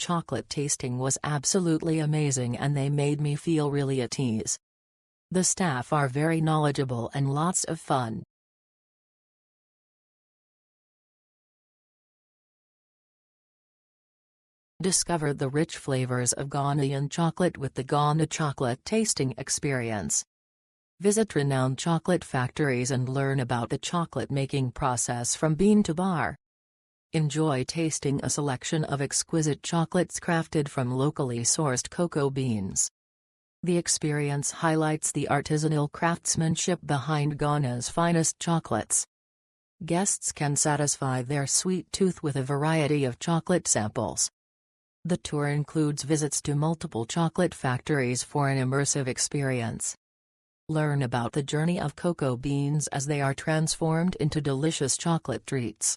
chocolate tasting was absolutely amazing and they made me feel really at ease. The staff are very knowledgeable and lots of fun. Discover the rich flavors of Ghanaian chocolate with the Ghana Chocolate Tasting Experience. Visit renowned chocolate factories and learn about the chocolate making process from bean to bar. Enjoy tasting a selection of exquisite chocolates crafted from locally sourced cocoa beans. The experience highlights the artisanal craftsmanship behind Ghana's finest chocolates. Guests can satisfy their sweet tooth with a variety of chocolate samples. The tour includes visits to multiple chocolate factories for an immersive experience. Learn about the journey of cocoa beans as they are transformed into delicious chocolate treats.